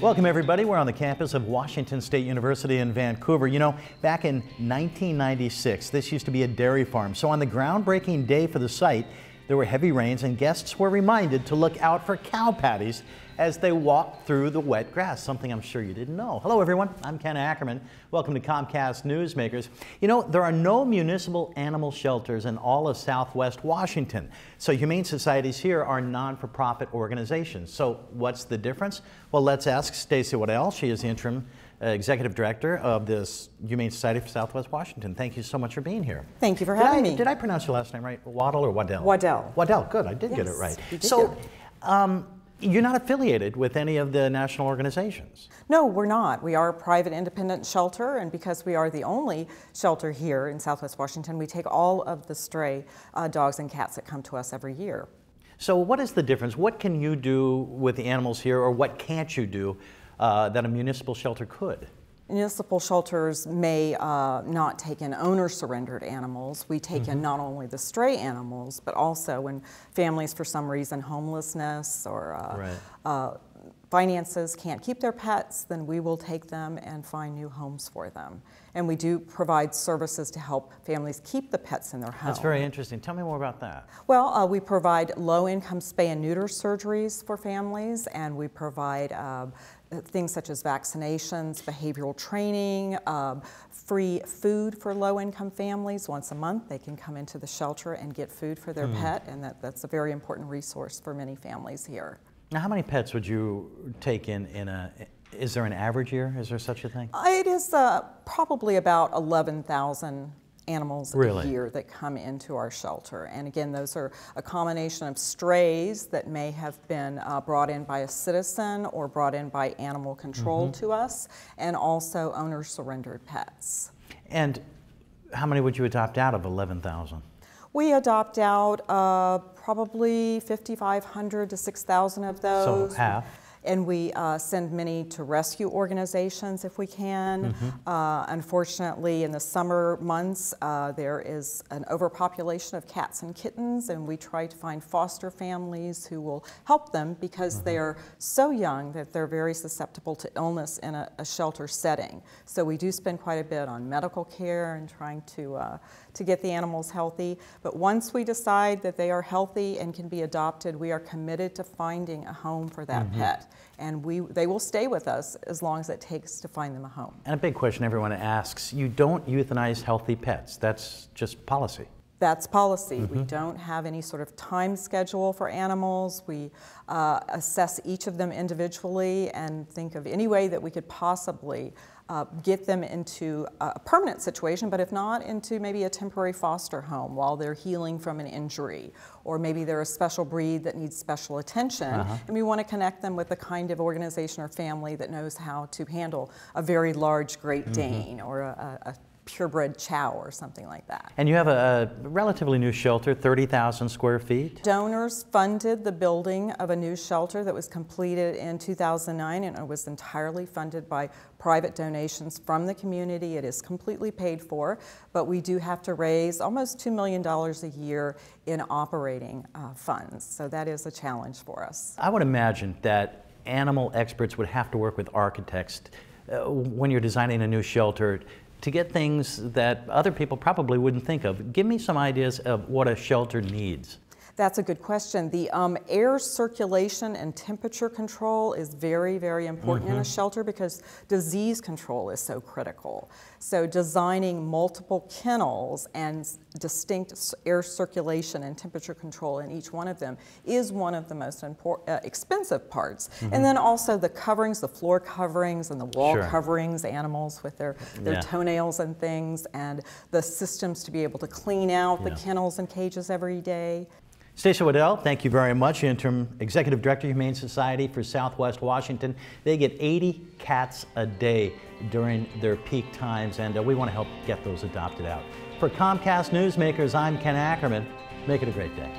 Welcome everybody. We're on the campus of Washington State University in Vancouver. You know, back in 1996, this used to be a dairy farm. So on the groundbreaking day for the site, there were heavy rains and guests were reminded to look out for cow patties as they walked through the wet grass, something I'm sure you didn't know. Hello everyone, I'm Ken Ackerman. Welcome to Comcast Newsmakers. You know, there are no municipal animal shelters in all of Southwest Washington. So humane societies here are non-for-profit organizations. So what's the difference? Well, let's ask Stacey Waddell. She is the interim executive director of this Humane Society for Southwest Washington. Thank you so much for being here. Thank you for having me. Did I pronounce your last name right? Waddell or Waddell? Waddell. Waddell, good. I did get it right. You did so, you're not affiliated with any of the national organizations? No, we're not. We are a private independent shelter, and because we are the only shelter here in Southwest Washington, we take all of the stray dogs and cats that come to us every year. So what is the difference? What can you do with the animals here, or what can't you do that a municipal shelter could? Municipal shelters may not take in owner-surrendered animals. We take in not only the stray animals, but also when families, for some reason, homelessness or finances can't keep their pets, then we will take them and find new homes for them. And we do provide services to help families keep the pets in their home. That's very interesting. Tell me more about that. Well, we provide low-income spay and neuter surgeries for families, and we provide things such as vaccinations, behavioral training, free food for low-income families. Once a month, they can come into the shelter and get food for their pet, and that's a very important resource for many families here. Now, how many pets would you take in is there an average year? Is there such a thing? It is probably about 11,000 animals a year that come into our shelter. And again, those are a combination of strays that may have been brought in by a citizen or brought in by animal control to us, and also owner-surrendered pets. And how many would you adopt out of 11,000? We adopt out probably 5,500 to 6,000 of those. So half. And we send many to rescue organizations if we can. Unfortunately, in the summer months, there is an overpopulation of cats and kittens, and we try to find foster families who will help them because they are so young that they're very susceptible to illness in a shelter setting. So we do spend quite a bit on medical care and trying to get the animals healthy. But once we decide that they are healthy and can be adopted, we are committed to finding a home for that pet. And they will stay with us as long as it takes to find them a home. And a big question everyone asks, you don't euthanize healthy pets. That's just policy. That's policy. We don't have any sort of time schedule for animals. We assess each of them individually and think of any way that we could possibly get them into a permanent situation, but if not, into maybe a temporary foster home while they're healing from an injury. Or maybe they're a special breed that needs special attention, and we want to connect them with the kind of organization or family that knows how to handle a very large Great Dane or a purebred chow or something like that. And you have a relatively new shelter, 30,000 square feet? Donors funded the building of a new shelter that was completed in 2009, and it was entirely funded by private donations from the community. It is completely paid for, but we do have to raise almost $2 million a year in operating funds, so that is a challenge for us. I would imagine that animal experts would have to work with architects when you're designing a new shelter to get things that other people probably wouldn't think of. Give me some ideas of what a shelter needs. That's a good question. The air circulation and temperature control is very, very important in a shelter because disease control is so critical. So designing multiple kennels and distinct air circulation and temperature control in each one of them is one of the most expensive parts. And then also the coverings, the floor coverings and the wall coverings, animals with their toenails and things, and the systems to be able to clean out the kennels and cages every day. Stacey Waddell, thank you very much. Interim Executive Director, Humane Society for Southwest Washington. They get 80 cats a day during their peak times, and we want to help get those adopted out. For Comcast Newsmakers, I'm Ken Ackerman. Make it a great day.